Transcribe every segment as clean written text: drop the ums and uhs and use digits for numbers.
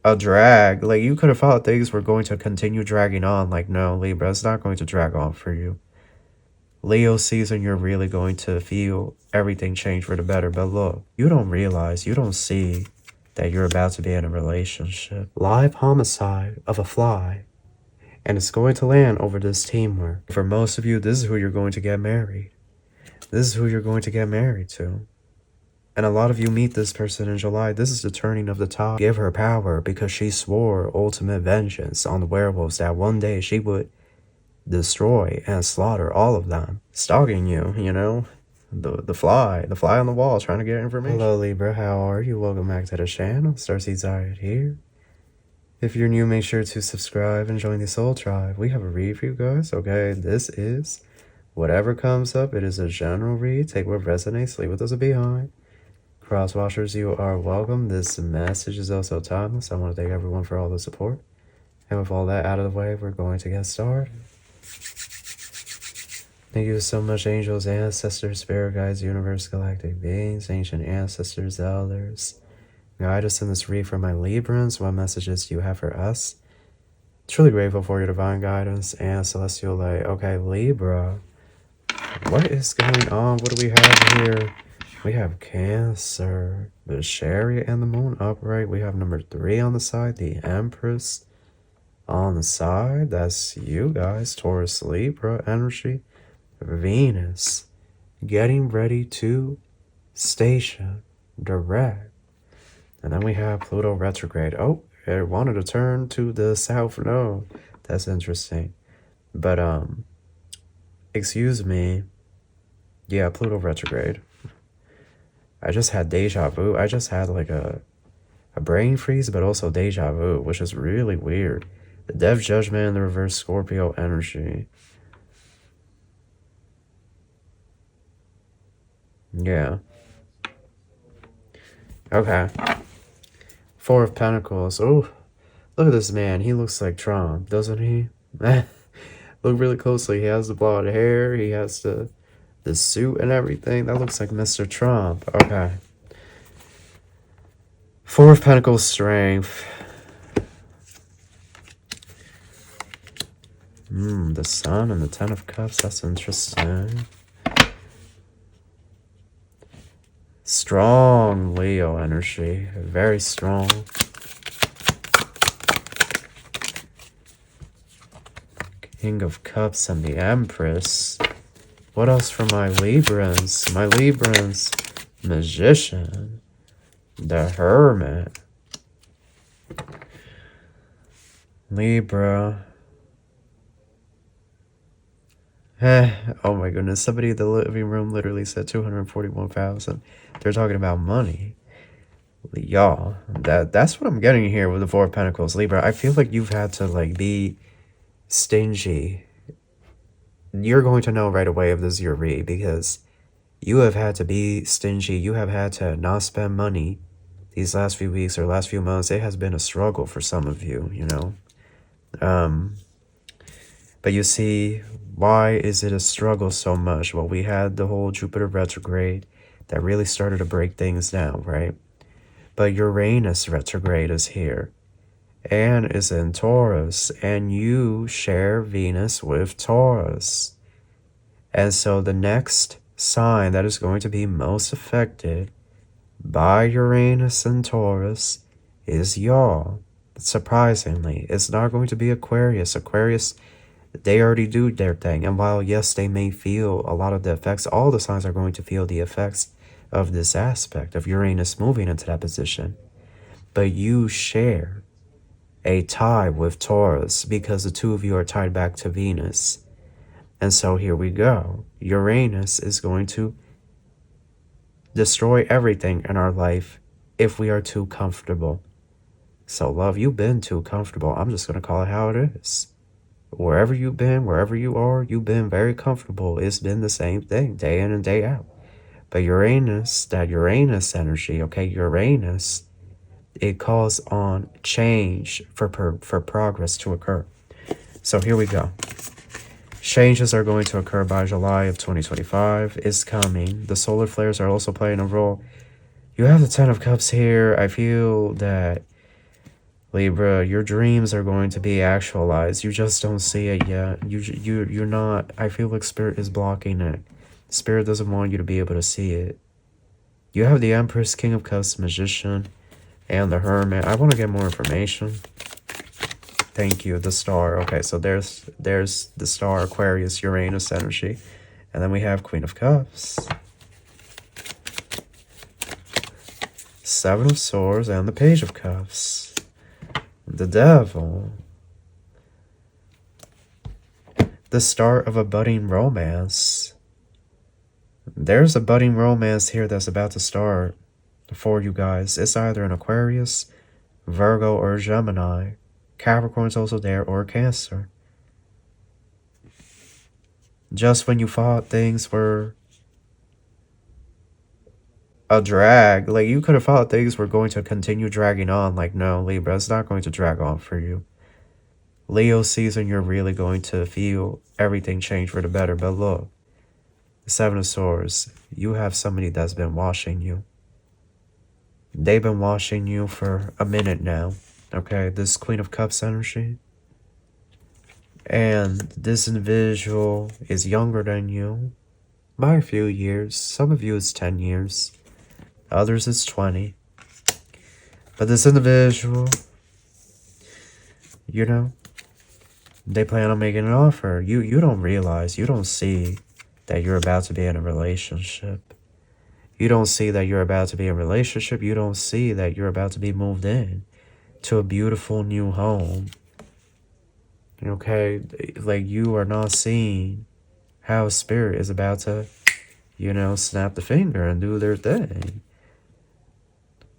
a drag. Like, you could have thought things were going to continue dragging on. Like, no, Libra, it's not going to drag on for you. Leo season, you're really going to feel everything change for the better. But look, you don't realize, you don't see that you're about to be in a relationship. Live homicide of a fly. And it's going to land over this teamwork. For most of you, this is who you're going to get married. This is who you're going to get married to. And a lot of you meet this person in July. This is the turning of the tide. Give her power because she swore ultimate vengeance on the werewolves that one day she would destroy and slaughter all of them. Stalking you, you know? The fly on the wall trying to get information. Hello Libra, how are you? Welcome back to the channel. Starseed Tarot here. If you're new, make sure to subscribe and join the Soul Tribe. We have a read for you guys, okay? This is whatever comes up. It is a general read. Take what resonates, leave what doesn't behind. Crosswatchers, you are welcome. This message is also timeless. I want to thank everyone for all the support. And with all that out of the way, we're going to get started. Thank you so much, angels, ancestors, spirit guides, universe, galactic beings, ancient ancestors, elders. Guide us in this read for my Librans. What messages do you have for us? Truly grateful for your divine guidance and celestial light. Okay, Libra. What is going on? What do we have here? We have Cancer, the Chariot, and the Moon upright. We have number 3 on the side, the Empress on the side. That's you guys, Taurus, Libra energy. Venus getting ready to station direct. And then we have Pluto retrograde. Oh, it wanted to turn to the south node. That's interesting. But, excuse me. Yeah, Pluto retrograde. I just had deja vu. I just had like a brain freeze, but also deja vu, which is really weird. The Death Judgment and the reverse Scorpio energy. Yeah. Okay. 4 of Pentacles. Oh, look at this man. He looks like Trump, doesn't he? Look really closely. He has the blonde hair. He has the suit and everything. That looks like Mr. Trump. Okay. 4 of Pentacles, strength. The Sun and the 10 of Cups. That's interesting. Strong Leo energy. Very strong. King of Cups and the Empress. What else for my Librans? My Librans. Magician. The Hermit. Libra. Oh my goodness. Somebody in the living room literally said 241,000. They're talking about money. Y'all, that's what I'm getting here with the 4 of Pentacles. Libra, I feel like you've had to like be stingy. You're going to know right away if this is your read because you have had to be stingy. You have had to not spend money these last few weeks or last few months. It has been a struggle for some of you, you know. But you see, why is it a struggle so much? Well, we had the whole Jupiter retrograde that really started to break things down, right? But Uranus retrograde is here and is in Taurus, and you share Venus with Taurus. And so the next sign that is going to be most affected by Uranus and Taurus is y'all. Surprisingly, it's not going to be Aquarius. Aquarius, they already do their thing. And while, yes, they may feel a lot of the effects, all the signs are going to feel the effects of this aspect of Uranus moving into that position. But you share a tie with Taurus because the two of you are tied back to Venus. And so here we go. Uranus is going to destroy everything in our life if we are too comfortable. So, love, you've been too comfortable. I'm just going to call it how it is. Wherever you've been, wherever you are, you've been very comfortable. It's been the same thing day in and day out. But Uranus, that Uranus energy, okay, Uranus, it calls on change for progress to occur. So here we go. Changes are going to occur by July of 2025. It's coming. The solar flares are also playing a role. You have the 10 of Cups here. I feel that Libra, your dreams are going to be actualized. You just don't see it yet. You're not. I feel like Spirit is blocking it. Spirit doesn't want you to be able to see it. You have the Empress, King of Cups, Magician, and the Hermit. I want to get more information. Thank you. The Star. Okay, so there's the Star, Aquarius, Uranus energy, and then we have Queen of Cups, Seven of Swords, and the Page of Cups. The Devil. The start of a budding romance. There's a budding romance here that's about to start for you guys. It's either an Aquarius, Virgo, or Gemini. Capricorn's also there, or Cancer. Just when you thought things were a drag, like you could have thought things were going to continue dragging on, like no, Libra, it's not going to drag on for you. Leo season, you're really going to feel everything change for the better. But look, the Seven of Swords, you have somebody that's been watching you. They've been watching you for a minute now. Okay, this Queen of Cups energy. And this individual is younger than you by a few years. Some of you is 10 years. Others is 20. But this individual, you know, they plan on making an offer. You don't realize, you don't see that you're about to be in a relationship. You don't see that you're about to be in a relationship. You don't see that you're about to be moved in to a beautiful new home. Okay, like you are not seeing how Spirit is about to, you know, snap the finger and do their thing.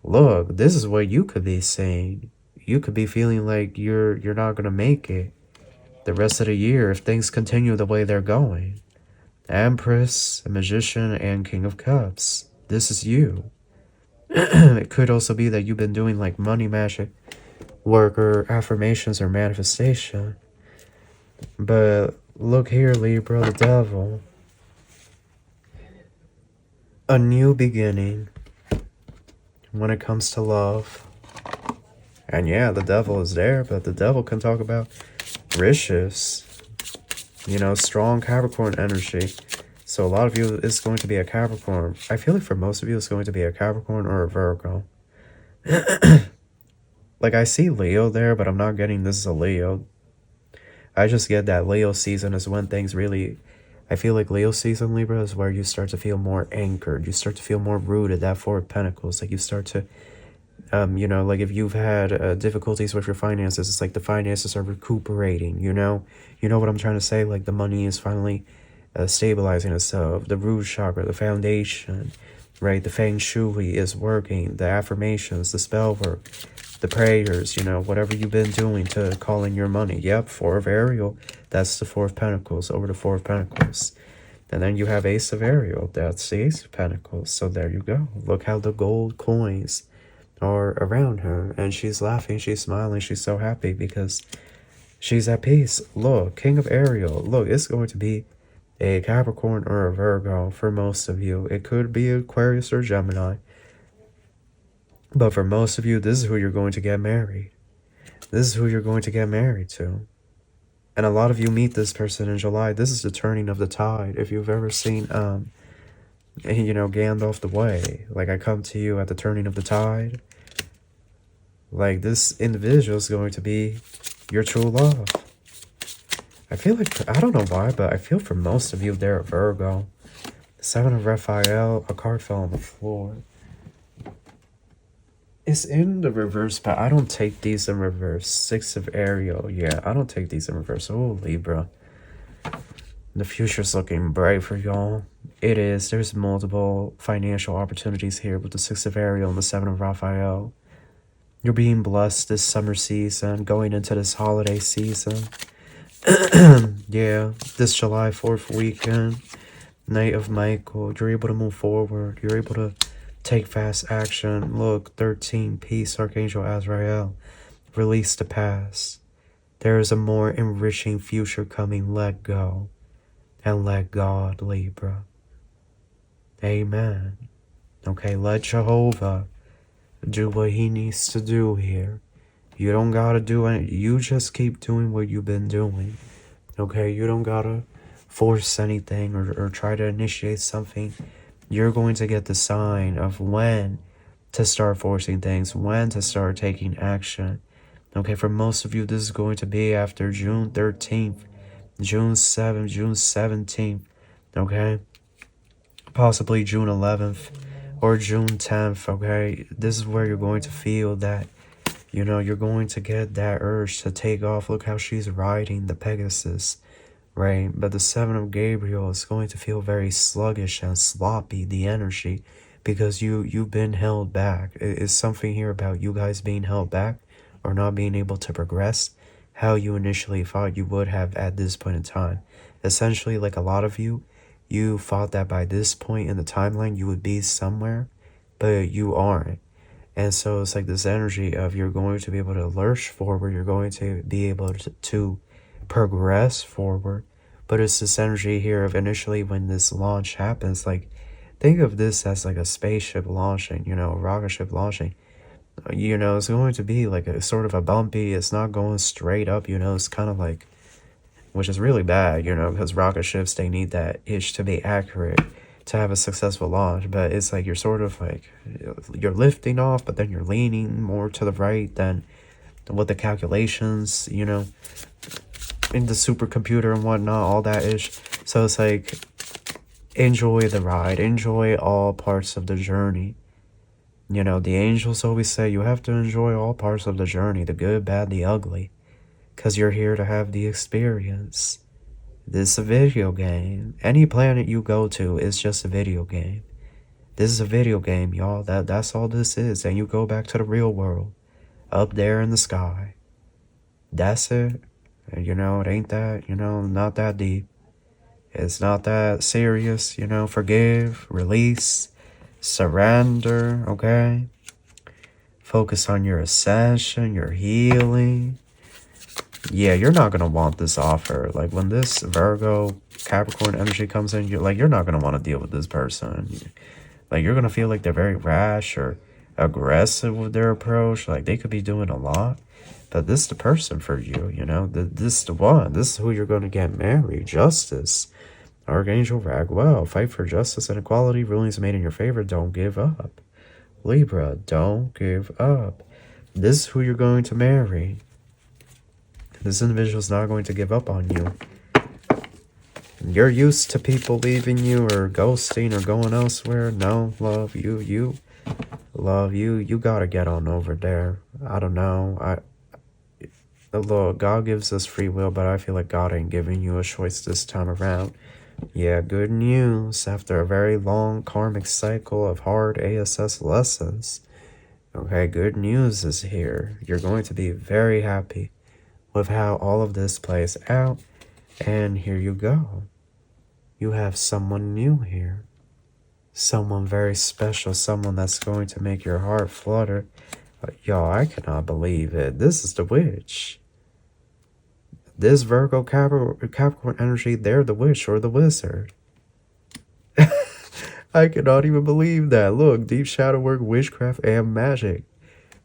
Look, this is what you could be saying. You could be feeling like you're not gonna make it the rest of the year if things continue the way they're going. Empress, a Magician, and King of Cups. This is you. It could also be that you've been doing like money magic work or affirmations or manifestation. But look here, Libra, the Devil. A new beginning when it comes to love. And yeah, the Devil is there, but the Devil can talk about riches. You know, strong Capricorn energy. So a lot of you, it's going to be a Capricorn. I feel like for most of you, it's going to be a Capricorn or a Virgo. Like, I see Leo there, but I'm not getting this is a Leo. I just get that Leo season is when things really... I feel like Leo season, Libra, is where you start to feel more anchored. You start to feel more rooted, that Four of Pentacles. Like, you start to... you know, like if you've had difficulties with your finances, it's like the finances are recuperating, you know? You know what I'm trying to say? Like the money is finally stabilizing itself. The root chakra, the foundation, right? The feng shui is working. The affirmations, the spell work, the prayers, you know, whatever you've been doing to call in your money. Yep, Four of Ariel, that's the Four of Pentacles, over the Four of Pentacles. And then you have Ace of Ariel, that's the Ace of Pentacles. So there you go. Look how the gold coins are around her, and she's laughing, she's smiling, she's so happy because she's at peace. Look, King of Ariel, look, it's going to be a Capricorn or a Virgo for most of you. It could be Aquarius or Gemini, but for most of you, this is who you're going to get married. This is who you're going to get married to. And a lot of you meet this person in July. This is the turning of the tide. If you've ever seen you know, Gandalf the Way, like I come to you at the turning of the tide. Like this individual is going to be your true love. I feel like, I don't know why, but I feel for most of you they're a Virgo. Seven of Raphael, a card fell on the floor. It's in the reverse, but I don't take these in reverse. Six of Ariel, yeah, I don't take these in reverse. Oh, Libra. The future's looking bright for y'all. It is. There's multiple financial opportunities here with the Six of Ariel and the Seven of Raphael. You're being blessed this summer season, going into this holiday season. Yeah, this July 4th weekend, Night of Michael, you're able to move forward. You're able to take fast action. Look, 13, peace, Archangel Azrael. Release the past. There is a more enriching future coming. Let go. And let God, Libra. Amen. Okay, let Jehovah do what he needs to do here. You don't gotta do it. You just keep doing what you've been doing. Okay, you don't gotta force anything or try to initiate something. You're going to get the sign of when to start forcing things, when to start taking action. Okay, for most of you, this is going to be after June 13th, June 7th, June 17th, okay? Possibly June 11th or June 10th, okay? This is where you're going to feel that, you know, you're going to get that urge to take off. Look how she's riding the Pegasus, right? But the Seven of Gabriel is going to feel very sluggish and sloppy, the energy, because you've been held back. It's something here about you guys being held back or not being able to progress how you initially thought you would have at this point in time. Essentially, like a lot of you thought that by this point in the timeline you would be somewhere, but you aren't. And so it's like this energy of you're going to be able to lurch forward, you're going to be able to progress forward. But it's this energy here of initially when this launch happens, like think of this as like a spaceship launching, you know, a rocket ship launching. You know, it's going to be like a sort of a bumpy, it's not going straight up, you know, it's kind of like, which is really bad, you know, because rocket ships, they need that itch to be accurate to have a successful launch. But it's like you're sort of like, you're lifting off, but then you're leaning more to the right than what the calculations, you know, in the supercomputer and whatnot, all that ish. So it's like, enjoy the ride, enjoy all parts of the journey. You know, the angels always say you have to enjoy all parts of the journey, the good, bad, the ugly, because you're here to have the experience. This is a video game. Any planet you go to is just a video game. This is a video game, y'all. That's all this is. And you go back to the real world, up there in the sky. That's it. And, you know, it ain't that, you know, not that deep. It's not that serious, you know. Forgive, release, surrender, okay? Focus on your ascension, your healing. Yeah, you're not going to want this offer. Like, when this Virgo, Capricorn energy comes in, you're not going to want to deal with this person. Like, you're going to feel like they're very rash or aggressive with their approach. Like, they could be doing a lot. But this is the person for you, you know. This is the one. This is who you're going to get married. Justice. Archangel Raguel. Fight for justice and equality. Rulings made in your favor. Don't give up. Libra. Don't give up. This is who you're going to marry. This individual is not going to give up on you. You're used to people leaving you or ghosting or going elsewhere. No, love, you gotta get on over there. I don't know. Look, God gives us free will, but I feel like God ain't giving you a choice this time around. Yeah, good news. After a very long karmic cycle of hard ASS lessons. Okay, good news is here. You're going to be very happy with how all of this plays out. And here you go. You have someone new here. Someone very special. Someone that's going to make your heart flutter. Y'all, I cannot believe it. This is the witch. This Virgo Capricorn energy, they're the witch or the wizard. I cannot even believe that. Look, deep shadow work, witchcraft, and magic.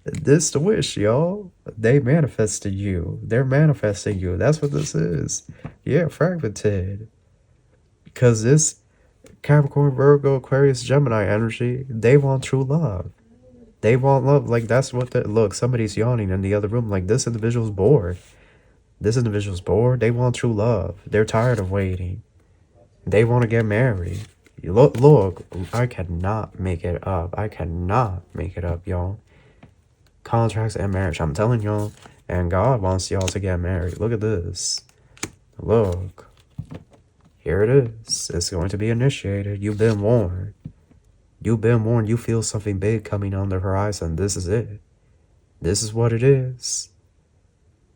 This the wish, y'all. They manifested you. They're manifesting you. That's what this is. Yeah, fragmented. Because this Capricorn, Virgo, Aquarius, Gemini energy, they want true love. They want love. Like, that's what the... Look, somebody's yawning in the other room. Like, this individual's bored. This individual's bored. They want true love. They're tired of waiting. They want to get married. Look, I cannot make it up. I cannot make it up, y'all. Contracts and marriage, I'm telling y'all. And God wants y'all to get married. Look at this. Look. Here it is. It's going to be initiated. You've been warned. You've been warned. You feel something big coming on the horizon. This is it. This is what it is.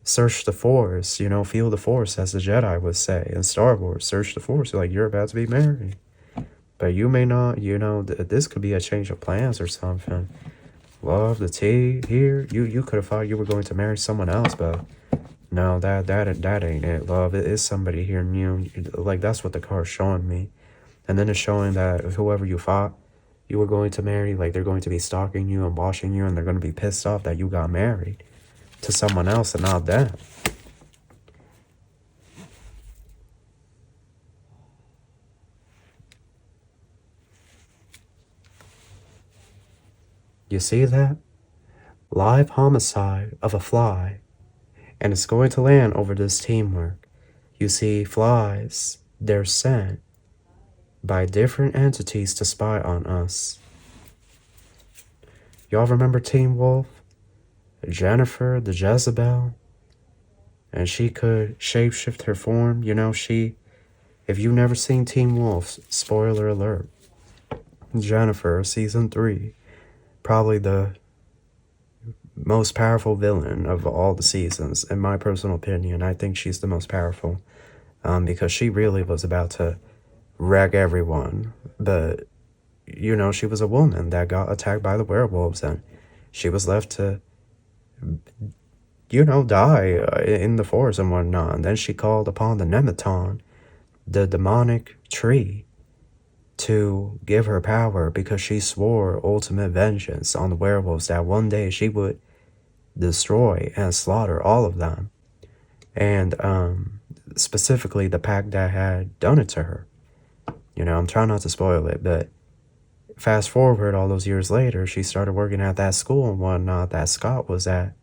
Search the force. You know, feel the force, as the Jedi would say in Star Wars. Search the force. Like, you're about to be married. But you may not, you know, this could be a change of plans or something. Love, the tea here. You could have thought you were going to marry someone else, but no, that ain't it. Love, it is somebody here new. Like, that's what the card's showing me. And then it's showing that whoever you thought you were going to marry, like, they're going to be stalking you and watching you, and they're going to be pissed off that you got married. to someone else and not them. You see that? Live homicide of a fly. And it's going to land over this teamwork. You see, flies, they're sent by different entities to spy on us. Y'all remember Teen Wolf? Jennifer, the Jezebel? And she could shapeshift her form. You know, if you've never seen Teen Wolf, spoiler alert. Jennifer, season 3, probably the most powerful villain of all the seasons, in my personal opinion. I think she's the most powerful, because she really was about to wreck everyone. But, you know, she was a woman that got attacked by the werewolves, and she was left to, you know, die in the forest and whatnot. And then she called upon the Nematon, the demonic tree, to give her power, because she swore ultimate vengeance on the werewolves, that one day she would destroy and slaughter all of them. And specifically the pack that had done it to her. You know, I'm trying not to spoil it, but fast forward all those years later, she started working at that school and whatnot that Scott was at.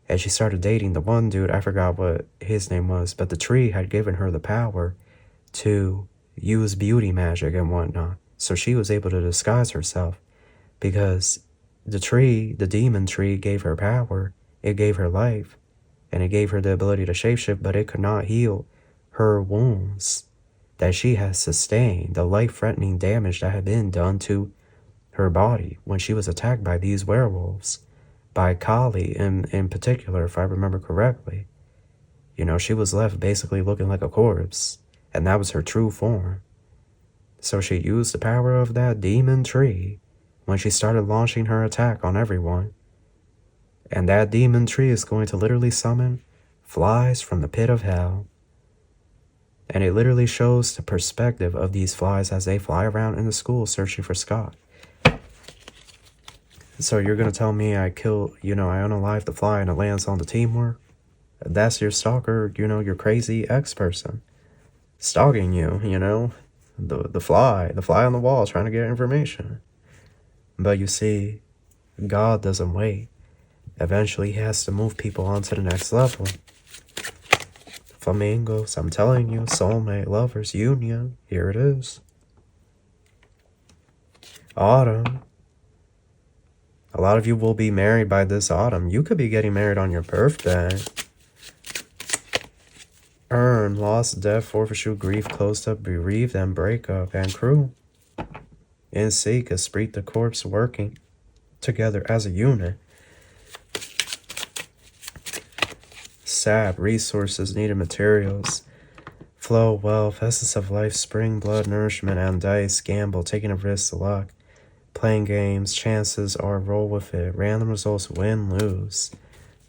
And she started dating the one dude, I forgot what his name was, but the tree had given her the power to use beauty magic and whatnot. So she was able to disguise herself, because the tree, the demon tree, gave her power. It gave her life, and it gave her the ability to shapeshift, but it could not heal her wounds that she has sustained, the life-threatening damage that had been done to her body when she was attacked by these werewolves, by Kali in particular, if I remember correctly. You know, she was left basically looking like a corpse, and that was her true form. So she used the power of that demon tree when she started launching her attack on everyone. And that demon tree is going to literally summon flies from the pit of hell. And it literally shows the perspective of these flies as they fly around in the school searching for Scott. So you're going to tell me I unalive the fly and it lands on the teamwork? That's your stalker, you know, your crazy ex-person stalking you, you know? The fly on the wall trying to get information. But you see, God doesn't wait. Eventually he has to move people on to the next level. Flamingos, I'm telling you, soulmate, lovers, union, here it is. Autumn. A lot of you will be married by this autumn. You could be getting married on your birthday. Earn, loss, death, forfeiture, grief, closed up, bereaved, and breakup, and crew. In seek, esprit the corpse working together as a unit. Sap, resources, needed materials. Flow, wealth, essence of life, spring, blood, nourishment, and dice, gamble, taking a risk, luck. Playing games, chances are roll with it. Random results, win, lose.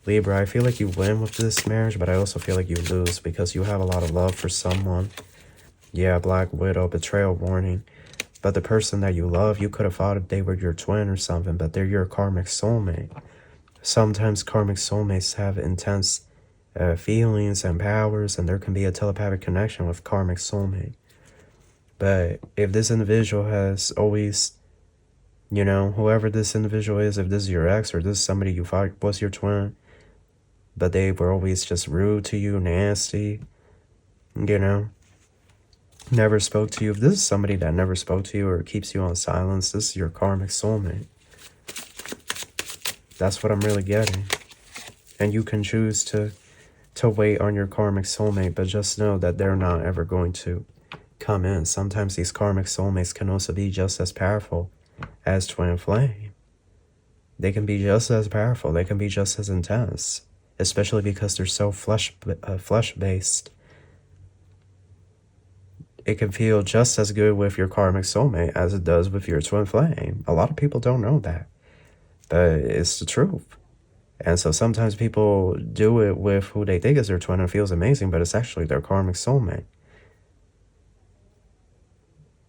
Libra, I feel like you win with this marriage, but I also feel like you lose because you have a lot of love for someone. Yeah, Black Widow, betrayal warning. But the person that you love, you could have thought they were your twin or something, but they're your karmic soulmate. Sometimes karmic soulmates have intense feelings and powers, and there can be a telepathic connection with karmic soulmate. But if this individual has always, you know, whoever this individual is, if this is your ex or this is somebody you thought was your twin, but they were always just rude to you, nasty, you know, never spoke to you. If this is somebody that never spoke to you or keeps you on silence, this is your karmic soulmate. That's what I'm really getting. And you can choose to wait on your karmic soulmate, but just know that they're not ever going to come in. Sometimes these karmic soulmates can also be just as powerful as twin flame. They can be just as powerful. They can be just as intense, especially because they're so flesh-based. It can feel just as good with your karmic soulmate as it does with your twin flame. A lot of people don't know that, but it's the truth. And so sometimes people do it with who they think is their twin and it feels amazing, but it's actually their karmic soulmate.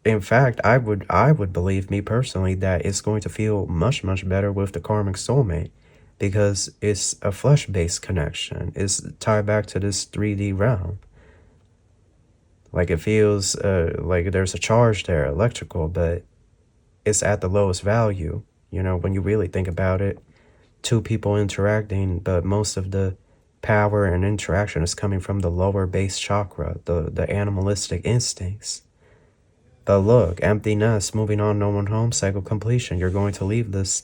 In fact, I would believe, me personally, that it's going to feel much, much better with the karmic soulmate because it's a flesh-based connection. It's tied back to this 3D realm. Like, it feels like there's a charge there, electrical, but it's at the lowest value. You know, when you really think about it, two people interacting, but most of the power and interaction is coming from the lower base chakra, the animalistic instincts. But look, empty nest, moving on, no one home, cycle completion. You're going to leave this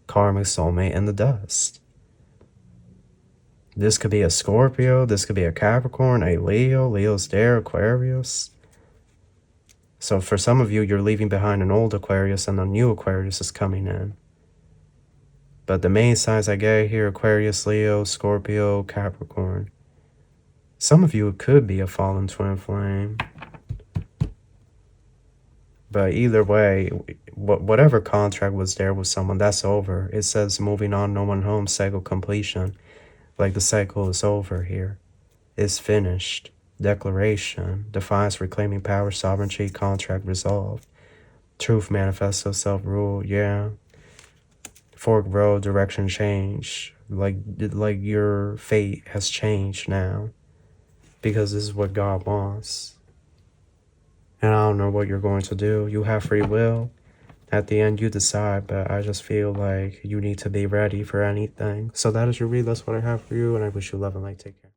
karmic soulmate in the dust. This could be a Scorpio, this could be a Capricorn, a Leo, Leo's there, Aquarius. So for some of you, you're leaving behind an old Aquarius and a new Aquarius is coming in. But the main signs I get here, Aquarius, Leo, Scorpio, Capricorn. Some of you, it could be a fallen twin flame. But either way, whatever contract was there with someone, that's over. It says moving on, no one home, cycle completion. Like the cycle is over here. It's finished. Declaration. Defiance, reclaiming power, sovereignty, contract resolved. Truth, manifesto, self-rule, yeah. Fork road, direction change. Like your fate has changed now. Because this is what God wants. And I don't know what you're going to do. You have free will. At the end, you decide, but I just feel like you need to be ready for anything. So that is your read. That's what I have for you, and I wish you love and light. Take care.